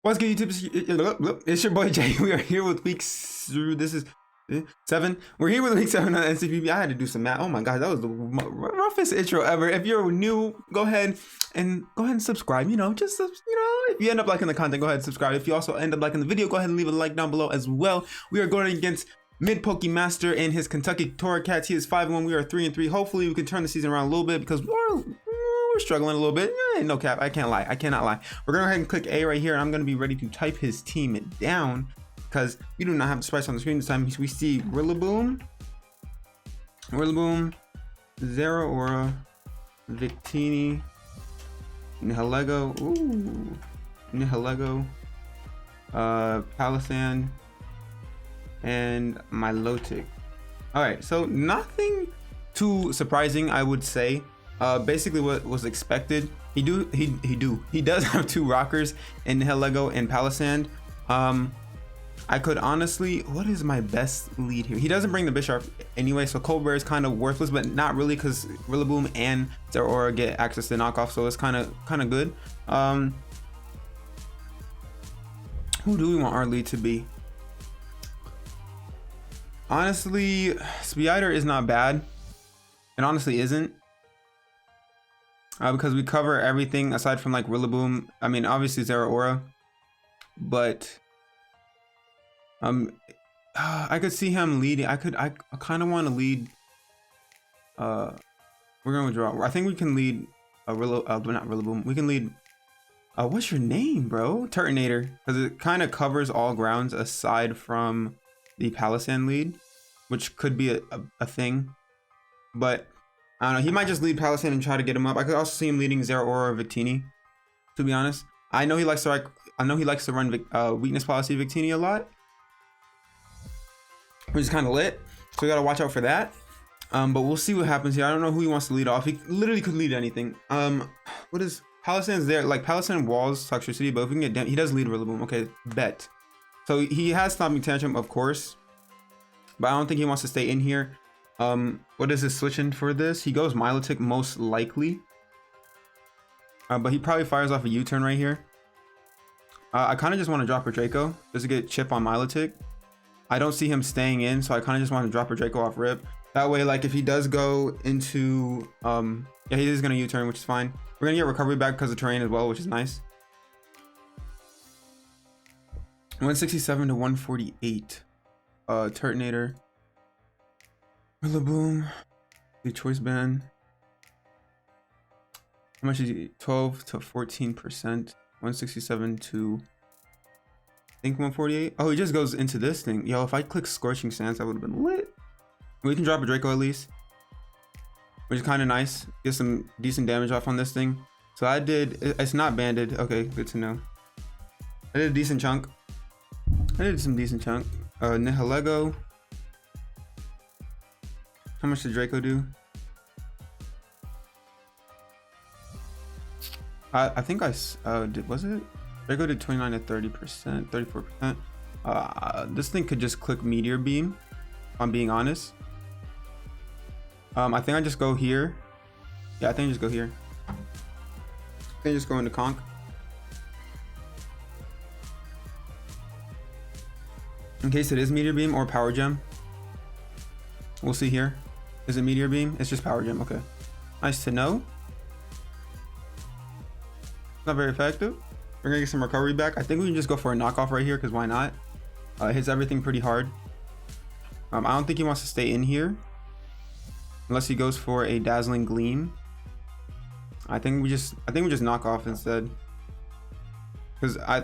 What's good, YouTube? It's your boy Jay. We are here with this is 7. We're here with week 7 on NCP. I had to do some math. Oh my god, that was the roughest intro ever. If you're new, go ahead and subscribe. If you end up liking the content, go ahead and subscribe. If you also end up liking the video, go ahead and leave a like down below as well. We are going against Mid Pokemaster and his Kentucky Tora Cats. He is 5-1. We are 3-3. Hopefully, we can turn the season around a little bit because we're struggling a little bit. No cap, I can't lie. I cannot lie. We're gonna go ahead and click A right here, and I'm gonna be ready to type his team down because we do not have the spice on the screen this time. We see Rillaboom, Zeraora, Victini, Nihilego, Palisand, and Milotic. All right, so nothing too surprising, I would say. Basically what was expected. He does have 2 rockers in Nihilego and Palisand. I could honestly, what is my best lead here? He doesn't bring the Bisharp anyway, so Colbert is kind of worthless, but not really because Rillaboom and Zeraora get access to knockoff, so it's kind of good. Who do we want our lead to be? Honestly, Spider is not bad. It honestly isn't. Because we cover everything aside from like Rillaboom. I mean, obviously Zeraora, but I could see him leading. I kind of want to lead. We're gonna withdraw. I think we can lead a not Rillaboom. We can lead. What's your name, bro? Turtonator, because it kind of covers all grounds aside from the Palisand lead, which could be a thing, but. I don't know, he might just lead Palisand and try to get him up. I could also see him leading Zeraora or Victini, to be honest. I know he likes to run weakness policy Victini a lot, which is kind of lit. So we gotta watch out for that. But we'll see what happens here. I don't know who he wants to lead off. He literally could lead anything. What is Palisand's there? Like Palisand walls toxicity, but if we can get down, he does lead Rillaboom. Okay, bet. So he has Stomping Tantrum, of course, but I don't think he wants to stay in here. What is his switching for this? He goes Milotic most likely. But he probably fires off a U-turn right here. I kind of just want to drop a Draco just to get chip on Milotic. I don't see him staying in, so I kind of just want to drop a Draco off rip. That way, like if he does go into, yeah, he is going to U-turn, which is fine. We're going to get recovery back because of terrain as well, which is nice. 167 to 148. Turtonator. Rillaboom, the choice band. How much is he? 12 to 14%. 167 to I think 148. Oh, he just goes into this thing. Yo, if I click Scorching Sands, that would have been lit. We can drop a Draco at least, which is kind of nice. Get some decent damage off on this thing. So I did. It's not banded. Okay, good to know. I did a decent chunk. Nihilego. How much did Draco do? I think I did. Was it? Draco did 29 to 30%, 34%. This thing could just click Meteor Beam, if I'm being honest. I think I just go here. Yeah, I think I just go here. I think I just go into Conk. In case it is Meteor Beam or Power Gem. We'll see here. Is it Meteor Beam? It's just Power Gem. Okay. Nice to know. Not very effective. We're gonna get some recovery back. I think we can just go for a knockoff right here because why not? Hits everything pretty hard. I don't think he wants to stay in here unless he goes for a Dazzling Gleam. I think we just knock off instead. Because I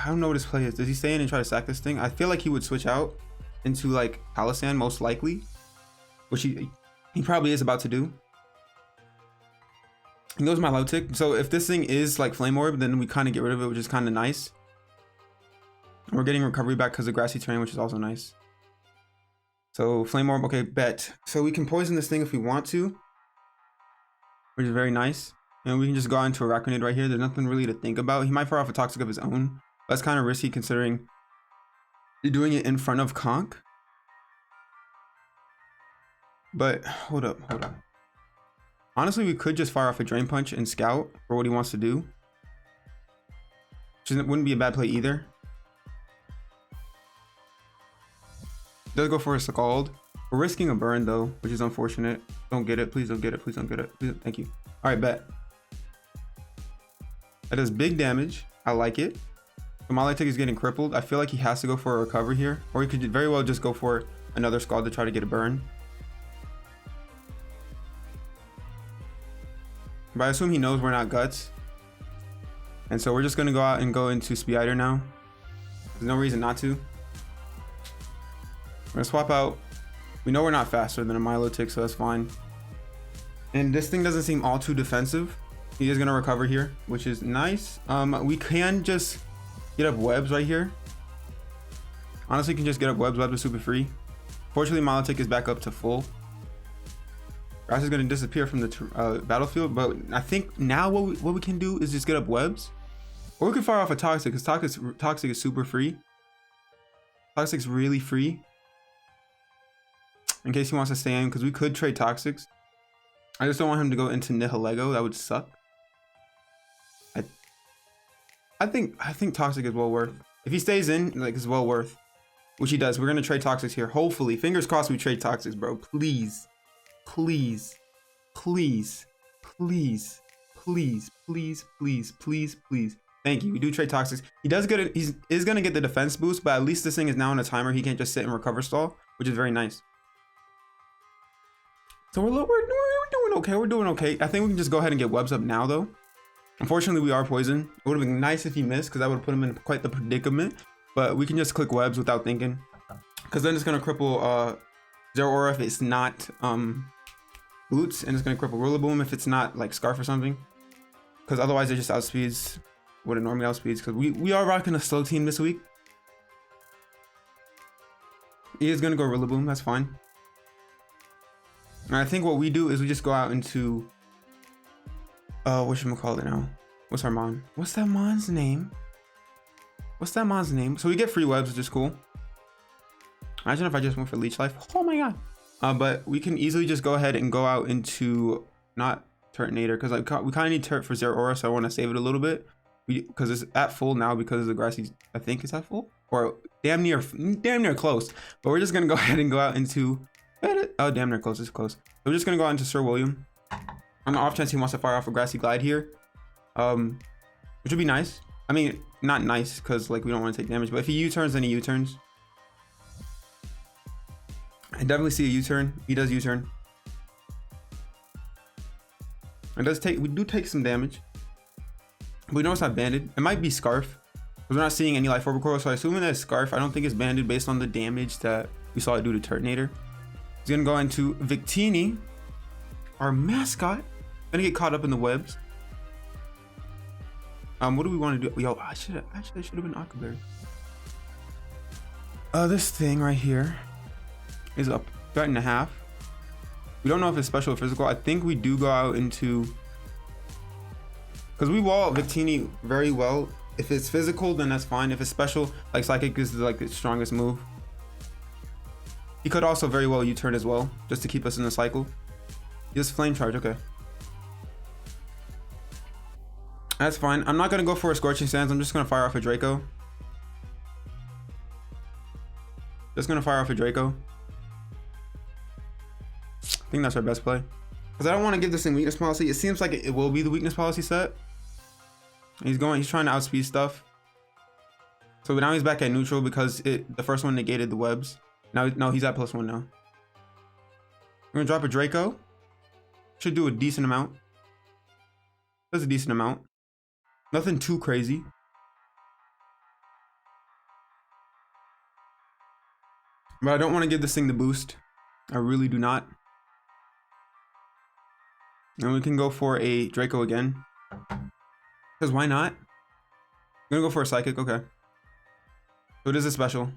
don't know what his play is. Does he stay in and try to sack this thing? I feel like he would switch out into like Palisand most likely, which he probably is about to do. He goes Milotic. So if this thing is like Flame Orb, then we kind of get rid of it, which is kind of nice. And we're getting recovery back because of grassy terrain, which is also nice. So Flame Orb, okay, bet. So we can poison this thing if we want to, which is very nice. And we can just go out into a Arachnid right here. There's nothing really to think about. He might fire off a Toxic of his own. That's kind of risky considering you're doing it in front of Conk. But hold up. Honestly, we could just fire off a Drain Punch and scout for what he wants to do. which wouldn't be a bad play either. Does go for a Scald. We're risking a burn though, which is unfortunate. Don't get it. Please don't get it. Please don't get it. Please, thank you. All right, bet. That does big damage. I like it. So my light tick is getting crippled. I feel like he has to go for a recover here, or he could very well just go for another Scald to try to get a burn. But I assume he knows we're not guts. And so we're just going to go out and go into Spider now. There's no reason not to. We're going to swap out. We know we're not faster than a Milo tick, so that's fine. And this thing doesn't seem all too defensive. He is going to recover here, which is nice. We can just get up webs right here. Honestly, can just get up webs. Webs are super free. Fortunately, Milo tick is back up to full. Grass is going to disappear from the battlefield, but I think now what we can do is just get up webs, or we can fire off a Toxic, because Toxic is super free. Toxic's really free, in case he wants to stay in, because we could trade Toxics. I just don't want him to go into Nihilego. That would suck. I think Toxic is well worth. If he stays in, like, it's well worth, which he does. We're going to trade Toxics here. Hopefully, fingers crossed, we trade Toxics, bro. Please. Please, please, please, please, please, please, please, please. Thank you. We do trade Toxics. He does get it. He is going to get the defense boost, but at least this thing is now on a timer. He can't just sit and recover stall, which is very nice. So we're doing okay. We're doing okay. I think we can just go ahead and get webs up now, though. Unfortunately, we are poisoned. It would have been nice if he missed, because that would have put him in quite the predicament. But we can just click webs without thinking, because then it's going to cripple Zero Aura if it's not boots, and it's going to cripple Rillaboom if it's not like Scarf or something, because otherwise it just outspeeds what it normally outspeeds, because we are rocking a slow team this week. He is going to go Rillaboom, that's fine. And I think what we do is we just go out into whatchamacallit now. What's our Mon? What's that Mon's name? What's that Mon's name? So we get free webs, which is cool. Imagine if I just went for Leech Life. Oh my god. But we can easily just go ahead and go out into not Turtonator, because like we kind of need Turt for Zero Aura, so I want to save it a little bit. Because it's at full now because of the grassy. I think it's at full, or damn near close. But we're just gonna go ahead and go out into. Oh, damn near close. It's close. So we're just gonna go out into Sir William. On the off chance he wants to fire off a Grassy Glide here, which would be nice. I mean, not nice because like we don't want to take damage, but if he U-turns, then he U-turns. I definitely see a U-turn. He does U-turn. It does take. We do take some damage. But we know it's not banded. It might be Scarf, because we're not seeing any Life Orb Recoil, so I assume that it's Scarf. I don't think it's banded based on the damage that we saw it do to Turtonator. He's gonna go into Victini, our mascot. Gonna get caught up in the webs. What do we want to do? Yo, I should have been Aquaberry. This thing right here is up threat and a half. We don't know if it's special or physical. I think we do go out into, because we wall Victini very well. If it's physical, then that's fine. If it's special, like Psychic is like the strongest move. He could also very well U-turn as well, just to keep us in the cycle. Just Flame Charge, okay. That's fine. I'm not gonna go for a Scorching Sands. I'm just gonna fire off a Draco. Just gonna fire off a Draco. I think that's our best play, because I don't want to give this thing weakness policy. It seems like it will be the weakness policy set. He's trying to outspeed stuff. So now he's back at neutral because the first one negated the webs. Now, no, he's at +1 now. We're gonna drop a Draco. Should do a decent amount. That's a decent amount. Nothing too crazy. But I don't want to give this thing the boost. I really do not. And we can go for a Draco again. Because why not? I'm gonna go for a Psychic, okay. So it is a special.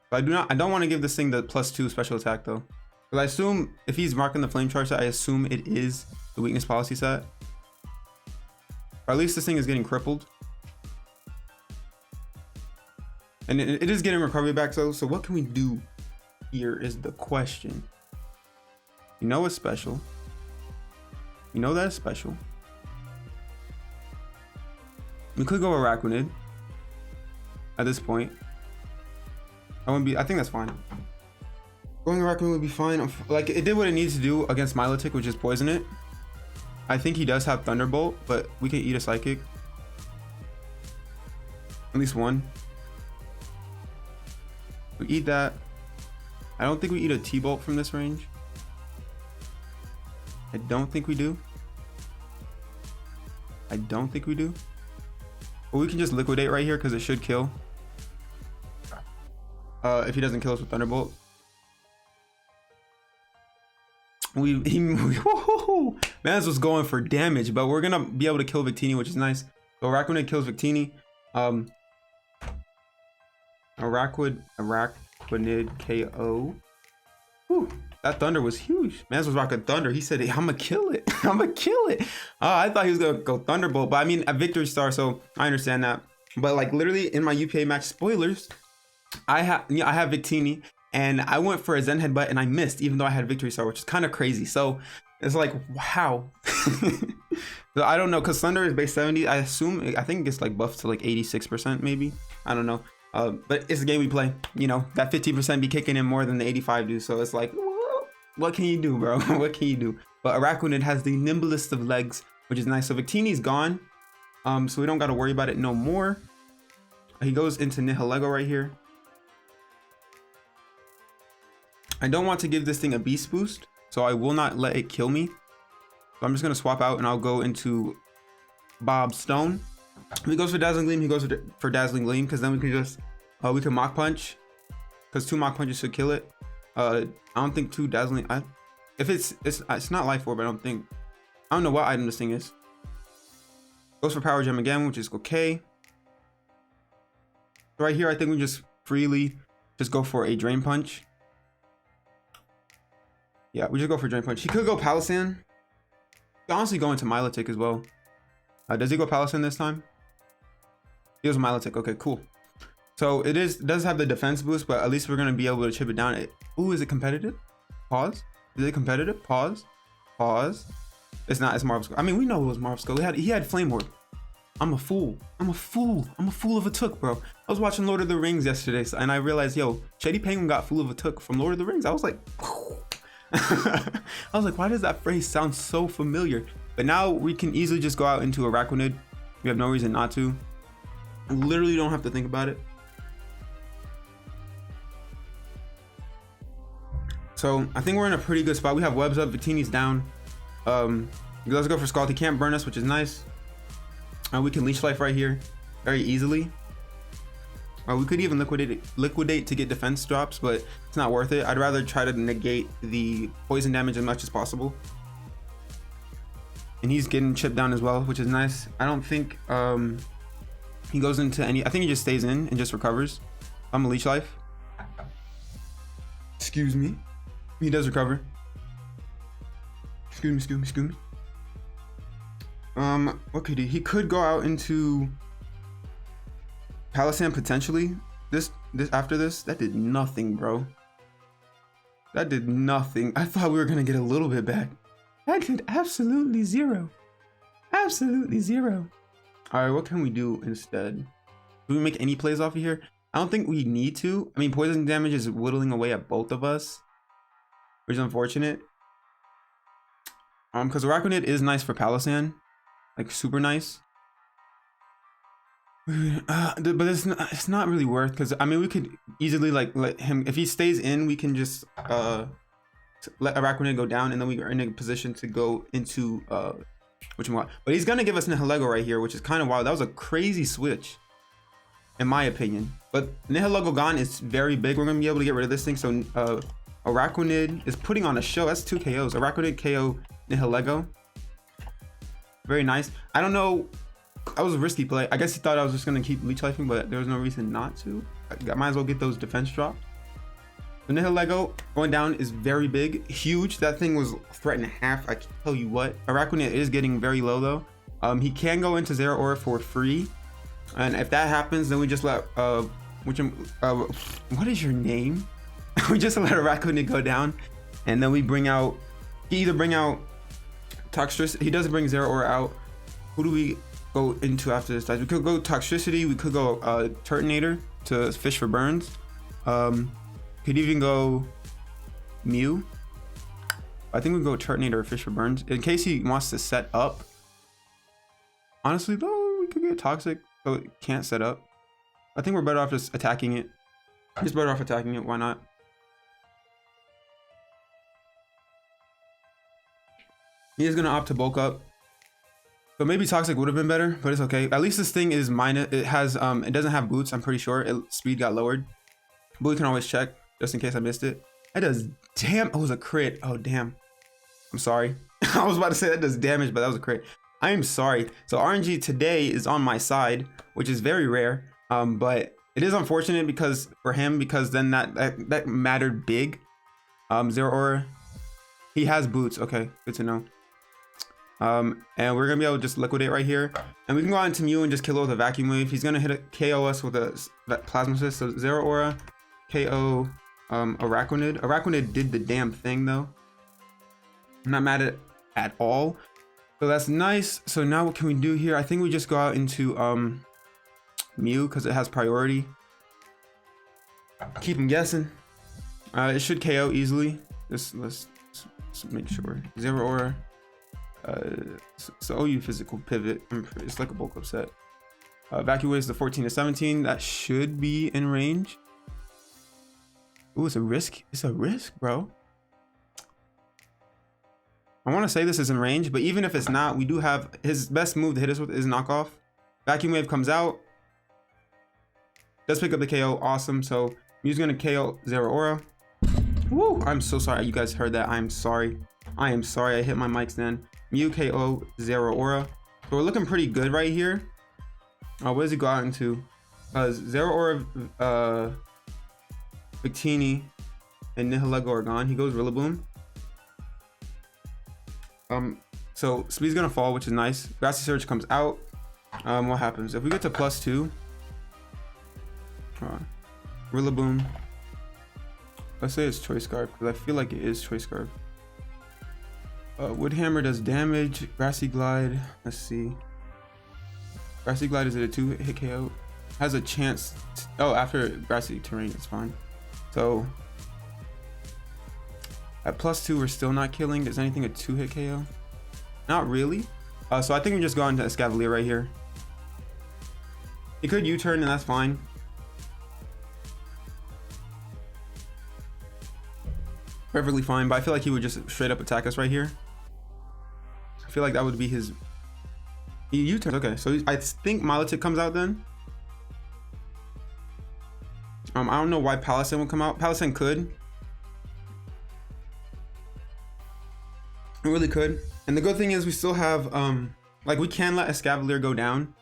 But I don't want to give this thing the +2 special attack though. Because I assume if he's marking the Flame Charge set, I assume it is the weakness policy set. Or at least this thing is getting crippled. And it is getting recovery back though. So what can we do here is the question. You know it's special. You know that it's special. We could go Araquanid at this point. I think that's fine. Going Araquanid would be fine. Like, it did what it needs to do against Milotic, which is poison it. I think he does have Thunderbolt, but we can eat a Psychic. At least one. We eat that. I don't think we eat a T-Bolt from this range. I don't think we do. I don't think we do. But we can just liquidate right here because it should kill. If he doesn't kill us with Thunderbolt. Mans was going for damage, but we're gonna be able to kill Victini, which is nice. So Araquanid kills Victini. Araquanid KO. Whew, that Thunder was huge. Mans was rocking Thunder. He said, hey, I'm gonna kill it. I'm gonna kill it. I thought he was gonna go Thunderbolt, but I mean a Victory Star, so I understand that. But like literally in my UPA match, spoilers, I have Victini, and I went for a Zen Headbutt and I missed, even though I had Victory Star, which is kind of crazy. So it's like, how? So I don't know, because Thunder is base 70. I think it's like buffed to like 86% maybe. I don't know. But it's a game we play. You know, that 50% be kicking in more than the 85 do. So it's like, what can you do, bro? What can you do? But Araquanid has the nimblest of legs, which is nice. So Victini's gone. So we don't got to worry about it no more. He goes into Nihilego right here. I don't want to give this thing a beast boost, so I will not let it kill me. So I'm just going to swap out and I'll go into Bob Stone. If he goes for Dazzling Gleam, he goes for Dazzling Gleam, because then we can just, we can Mach Punch, because 2 Mach Punches should kill it. I don't think 2 Dazzling, if it's not Life Orb, I don't think. I don't know what item this thing is. Goes for Power Gem again, which is okay. Right here, I think we just freely just go for a Drain Punch. Yeah, we just go for Drain Punch. He could go Palossand. He could honestly go into Milotic as well. Does he go Palossand this time? He goes Milotic. Okay, cool. So it does have the defense boost, but at least we're gonna be able to chip it down. Ooh, is it competitive? Pause. Is it competitive? Pause. Pause. It's not. It's Marvel Skull. I mean, we know it was Marvel Skull. He had Flame Orb. I'm a fool. I'm a fool of a Took, bro. I was watching Lord of the Rings yesterday, and I realized, yo, Shady Penguin got Fool of a Took from Lord of the Rings. I was like, I was like, why does that phrase sound so familiar? But now we can easily just go out into Araquanid. We have no reason not to. Literally don't have to think about it. So I think we're in a pretty good spot. We have webs up, Victini's down. Let's go for Scald. He can't burn us, which is nice. We can Leech Life right here very easily. We could even liquidate to get defense drops, but it's not worth it. I'd rather try to negate the poison damage as much as possible. And he's getting chipped down as well, which is nice. I don't think he goes into any. I think he just stays in and just recovers. I'm a Leech Life. Excuse me. He does recover. Excuse me. What could he? He could go out into Palossand potentially. This after this, that did nothing, bro. That did nothing. I thought we were gonna get a little bit back. That did absolutely zero. Absolutely zero. All right, what can we do instead? Do we make any plays off of here? I don't think we need to. I mean, poison damage is whittling away at both of us, which is unfortunate. Because Araquanid is nice for Palossand, like super nice. But it's not really worth, because I mean we could easily like let him, if he stays in, we can just let Araquanid go down, and then we are in a position to go into which one. But he's gonna give us Nihilego right here, which is kind of wild. That was a crazy switch, in my opinion. But Nihilego gone is very big. We're gonna be able to get rid of this thing. So Araquanid is putting on a show. That's 2 KOs. Araquanid KO Nihilego. Very nice. I don't know. I was a risky play. I guess he thought I was just gonna keep Leech Lifing, but there was no reason not to. I might as well get those defense drops. The Nihilego going down is very big, huge. That thing was threat and a half. I can tell you what. Araquanid is getting very low though. He can go into Zero Aura for free, and if that happens, then we just let what is your name? We just let Araquanid go down, and then we bring out. He either bring out Toxtress. He doesn't bring Zero Aura out. Who do we? go into after this dies? We could go Toxicity. We could go Turtonator to fish for burns. Could even go Mew. I think we go Turtonator or fish for burns in case he wants to set up. Honestly though, we could get Toxic so it can't set up. I think we're better off just attacking it. Just better off attacking it. Why not? He is gonna opt to bulk up. So maybe Toxic would have been better, but it's okay. At least this thing is minus. It has it doesn't have boots. I'm pretty sure speed got lowered, but we can always check just in case I missed it. That does damn. Oh, it was a crit. Oh damn. I'm sorry. I was about to say that does damage, but that was a crit. I am sorry. So RNG today is on my side, which is very rare. But it is unfortunate because for him, because then that mattered big. Zero Aura. He has boots. Okay, good to know. And we're gonna be able to just liquidate right here, and we can go out into Mew and just kill it with a vacuum wave. He's gonna hit a KO us with a plasma assist. So Zero Aura, KO, Araquanid. Araquanid did the damn thing though. I'm not mad at all. So that's nice. So now what can we do here? I think we just go out into Mew because it has priority. Keep him guessing. It should KO easily. Let's make sure. Zero Aura. So OU physical pivot. It's like a bulk upset. Vacuum waves the 14 to 17. That should be in range. Ooh, it's a risk. It's a risk, bro. I want to say this is in range, but even if it's not, we do have his best move to hit us with is knockoff. Vacuum wave comes out. Does pick up the KO. Awesome. So Mew's gonna KO Zero Aura. Woo! I'm so sorry. You guys heard that. I'm sorry. I am sorry. I hit my mics then. Mew KO Zero Aura. So we're looking pretty good right here. What does he go out into? Zero Aura, Victini, and Nihilego are gone. He goes Rillaboom. So speed's gonna fall, which is nice. Grassy Surge comes out. What happens if we get to +2? Rillaboom. Let's say it's Choice Scarf because I feel like it is Choice Scarf. Wood Hammer does damage. Grassy Glide. Let's see. Grassy Glide, is it a 2-hit KO? Has a chance. Oh, after Grassy Terrain, it's fine. So at +2, we're still not killing. Is anything a 2-hit KO? Not really. So I think we just go into Escavalier right here. He could U-turn and that's fine. Perfectly fine, but I feel like he would just straight up attack us right here. I feel like that would be his. He U-turns. Okay, so I think Milotic comes out then. I don't know why Palisand would come out. Palisand could. It really could. And the good thing is we still have like we can let Escavalier go down,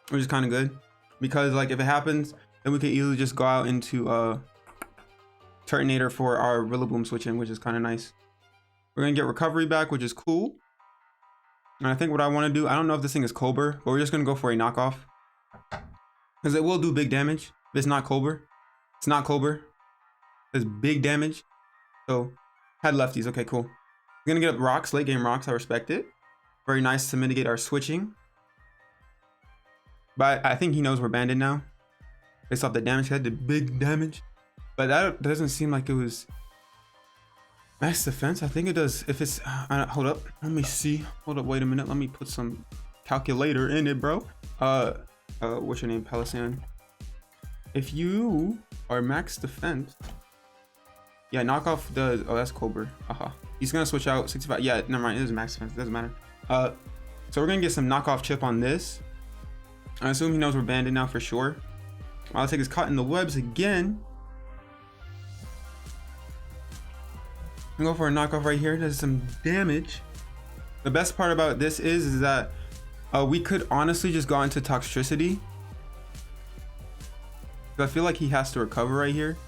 which is kind of good because like if it happens, then we could easily just go out into Turtonator for our Rillaboom switch in, which is kind of nice. We're gonna get recovery back, which is cool. And I think what I want to do, I don't know if this thing is Colbur, but we're just gonna go for a knockoff because it will do big damage. If it's not Colbur, it's not Colbur. It's big damage. So had lefties. Okay, cool. We're gonna get rocks, late game rocks. I respect it. Very nice to mitigate our switching. But I think he knows we're banded now. Based off the damage, he had the big damage. But that doesn't seem like it was max defense. I think it does. If it's hold up, let me see. Hold up, wait a minute. Let me put some calculator in it, bro. What's your name, Palisand? If you are max defense, yeah, knockoff does. Oh, that's Colbur. He's gonna switch out 65. Yeah, never mind. It is max defense. It doesn't matter. So we're gonna get some knockoff chip on this. I assume he knows we're banded now for sure. I'll take his caught in the webs again. I'm gonna go for a knockoff right here. Does some damage. The best part about this is that we could honestly just go into Toxicity. I feel like he has to recover right here.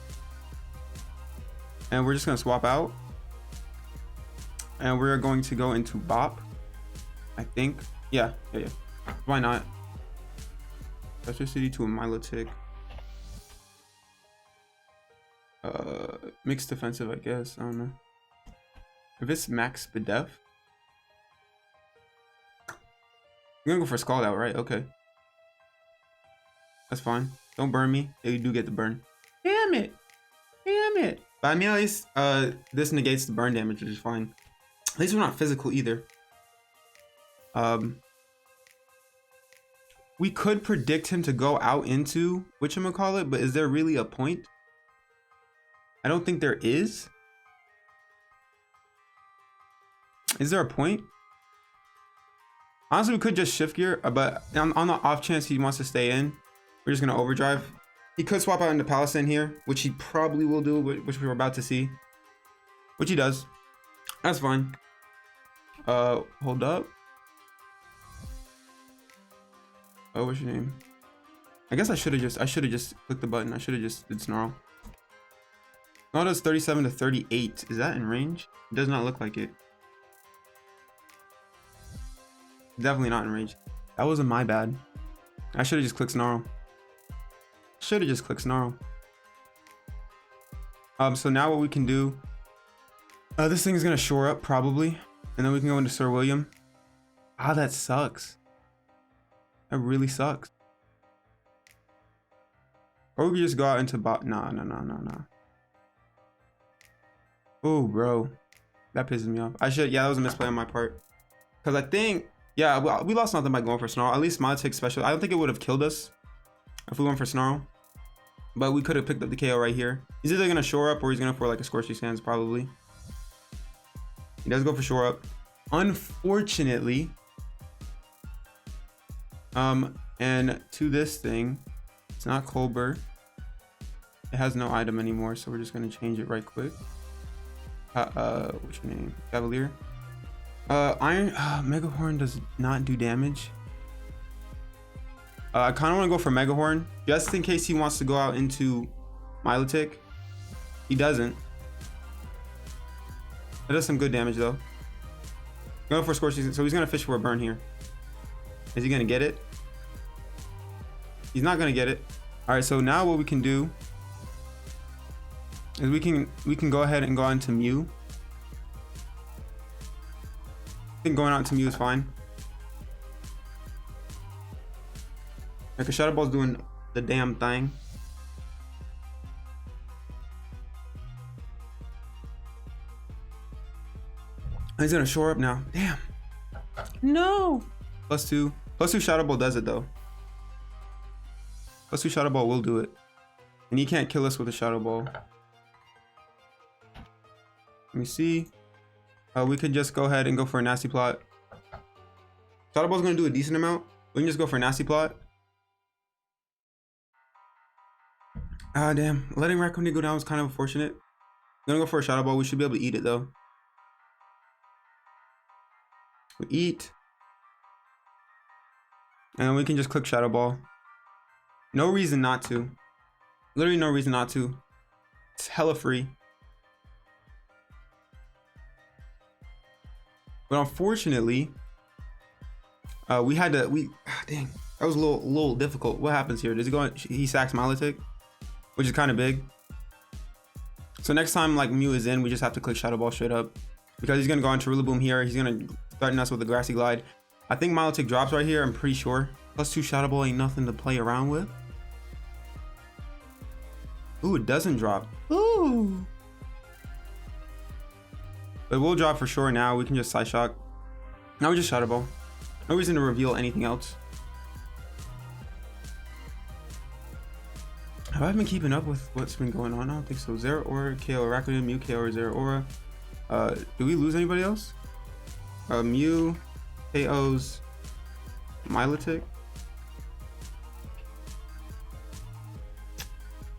And we're just gonna swap out. And we're going to go into Bop. I think. Yeah. Why not? Toxicity to a Milotic. Mixed defensive, I guess. I don't know. If it's max Bidef. You're gonna go for Scald out, right? Okay. That's fine. Don't burn me. Yeah, you do get the burn. Damn it. Damn it. But I mean, at least this negates the burn damage, which is fine. At least we're not physical either. We could predict him to go out into whatchamacallit, but is there really a point? I don't think there is. Is there a point? Honestly, we could just shift gear, but on the off chance he wants to stay in, we're just gonna overdrive. He could swap out into Palisade here, which he probably will do, which we're about to see. Which he does. That's fine. Hold up. Oh, what's your name? I guess I should have just clicked the button. I should have just did Snarl. No, does 37 to 38. Is that in range? It does not look like it. Definitely not in range. That wasn't my bad. I should have just clicked Snarl. Should have just clicked Snarl. So now what we can do, this thing is gonna shore up probably, and then we can go into Sir William. Ah, that sucks. That really sucks. Or we could just go out into bot. Nah. Oh, bro, that pisses me off. Yeah, that was a misplay on my part. Cause I think, yeah, we lost nothing by going for Snarl. At least Molotic special. I don't think it would have killed us if we went for Snarl. But we could have picked up the KO right here. He's either gonna shore up or he's gonna for like a Scorchy Sands probably. He does go for shore up. Unfortunately, and to this thing, it's not Colbert. It has no item anymore, so we're just gonna change it right quick. What's your name? Cavalier. Iron Megahorn does not do damage. I kind of want to go for Megahorn just in case he wants to go out into Milotic. He doesn't. It does some good damage though. Going for Scorchy, so he's gonna fish for a burn here. Is he gonna get it? He's not gonna get it. All right, so now what we can do is we can go ahead and go into Mew. I think going out to Mew is fine. Like a Shadow Ball's doing the damn thing. He's gonna shore up now. Damn. No. +2. +2 Shadow Ball does it though. +2 Shadow Ball will do it. And he can't kill us with a Shadow Ball. Let me see. We could just go ahead and go for a Nasty Plot. Shadow Ball's gonna do a decent amount. We can just go for a Nasty Plot. Ah, damn. Letting Raccoon go down was kind of unfortunate. I'm gonna go for a Shadow Ball. We should be able to eat it though. We eat. And then we can just click Shadow Ball. No reason not to. Literally no reason not to. It's hella free. But unfortunately, we had to, dang, that was a little difficult. What happens here? Does he go, he sacks Milotic, which is kind of big. So next time like Mew is in, we just have to click Shadow Ball straight up because he's gonna go into Rillaboom here. He's gonna threaten us with the Grassy Glide. I think Milotic drops right here, I'm pretty sure. +2 Shadow Ball ain't nothing to play around with. Ooh, it doesn't drop. Ooh. But we'll drop for sure now. We can just Side Shock. Now we just Shadow Ball. No reason to reveal anything else. Have I been keeping up with what's been going on? I don't think so. Zero Aura, KO Arachnium, Mew, KO Zero Aura. Do we lose anybody else? Mew, KOs, Milotic.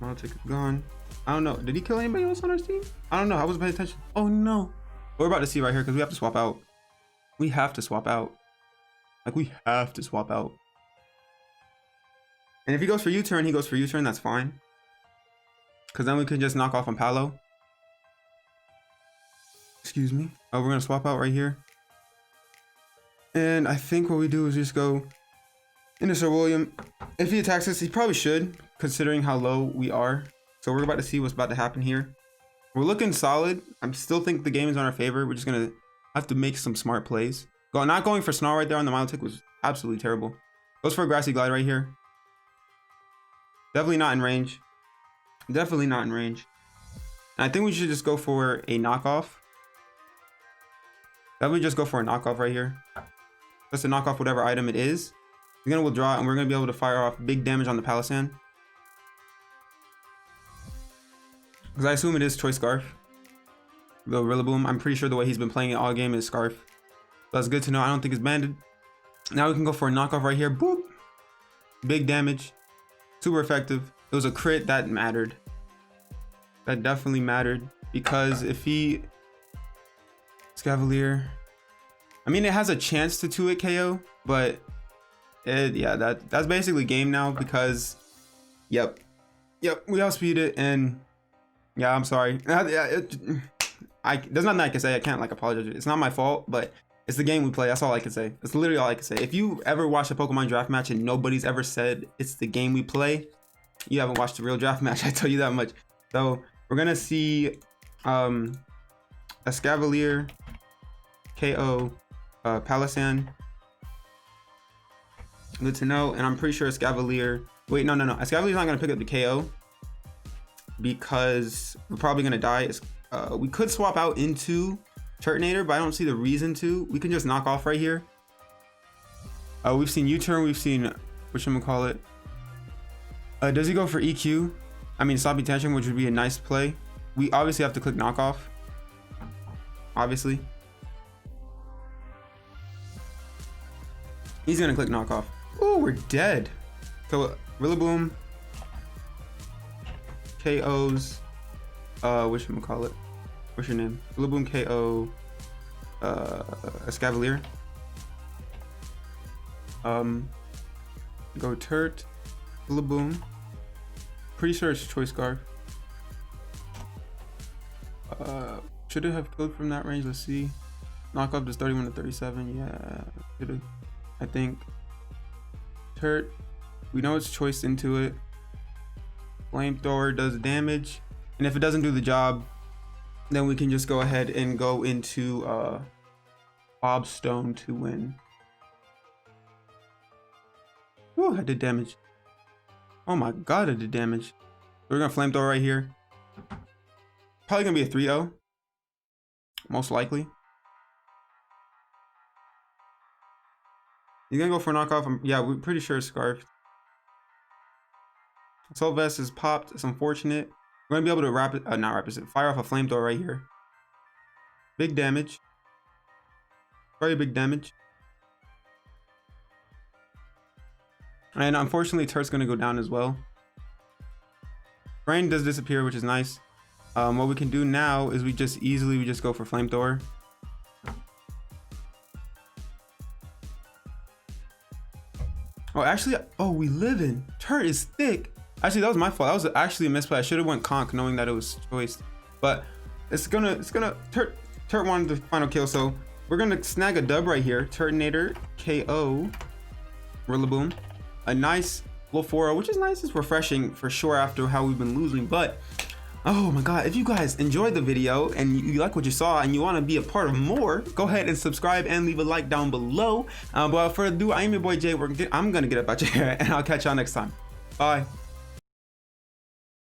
Milotic is gone. I don't know. Did he kill anybody else on our team? I don't know. I wasn't paying attention. Oh no. We're about to see right here because we have to swap out. We have to swap out. Like we have to swap out. And if he goes for U-turn, he goes for U-turn. That's fine. Because then we can just knock off on Palo. Excuse me. Oh, we're going to swap out right here. And I think what we do is just go into Sir William. If he attacks us, he probably should, considering how low we are. So we're about to see what's about to happen here. We're looking solid. I still think the game is on our favor. We're just going to have to make some smart plays. Not going for Snarl right there on the Milotic was absolutely terrible. Goes for a grassy glide right here. Definitely not in range. Definitely not in range. And I think we should just go for a knockoff. Definitely just go for a knockoff right here. Just to knock off whatever item it is. We're gonna withdraw and we're gonna be able to fire off big damage on the Palisand. Because I assume it is Choice Scarf. The Rillaboom. I'm pretty sure the way he's been playing it all game is Scarf. So that's good to know. I don't think it's banded. Now we can go for a knockoff right here. Boop. Big damage. Super effective. It was a crit that mattered. That definitely mattered. Because if he... Scavalier. I mean, it has a chance to 2-hit KO. But... yeah, that's basically game now. Because... Yep, we outspeed it. And... Yeah, I'm sorry. There's nothing I can say. I can't like apologize. It's not my fault, but it's the game we play. That's all I can say. It's literally all I can say. If you ever watched a Pokemon draft match and nobody's ever said it's the game we play, you haven't watched a real draft match. I tell you that much. So we're gonna see a Scavalier KO Palisand. Good to know. And I'm pretty sure a Scavalier. Wait, no. A Scavalier's not gonna pick up the KO. Because we're probably gonna die. We could swap out into Turtonator, but I don't see the reason to. We can just knock off right here. We've seen U-turn. We've seen whatchamacallit. Does he go for EQ? I mean Sloppy Tantrum, which would be a nice play. We obviously have to click knockoff. Obviously. He's gonna click knockoff. Oh, we're dead. So Rillaboom KOs whatchamacallit. What's your name? Rillaboom KO Escavalier. Go Turt, Rillaboom. Pretty sure it's Choice Scarf. Should it have killed from that range? Let's see. Knock off does 31 to 37. Yeah, should have. I think. Turt. We know it's choiced into it. Flamethrower does damage, and if it doesn't do the job, then we can just go ahead and go into Bobstone to win. Whew, I did damage. Oh my god, I did damage. We're gonna Flamethrower right here. Probably gonna be a 3-0. Most likely. You're gonna go for a knockoff? Yeah, we're pretty sure it's Scarfed. Assault Vest is popped. It's unfortunate. We're gonna be able to fire off a Flamethrower right here. Big damage. Very big damage. And unfortunately, Turt's gonna go down as well. Brain does disappear, which is nice. What we can do now is we just go for Flamethrower. Oh, actually, we live in. Turt is thick. Actually, that was my fault. That was actually a misplay. I should have went Conk knowing that it was choiced. But it's gonna Turt wanted the final kill, so we're gonna snag a dub right here. Turtonator KO Rillaboom. A nice little 4-0, which is nice. It's refreshing for sure after how we've been losing. But oh my god, if you guys enjoyed the video and you like what you saw and you want to be a part of more, go ahead and subscribe and leave a like down below. But without further ado, I am your boy Jay. I'm gonna get up out your hair, and I'll catch y'all next time. Bye.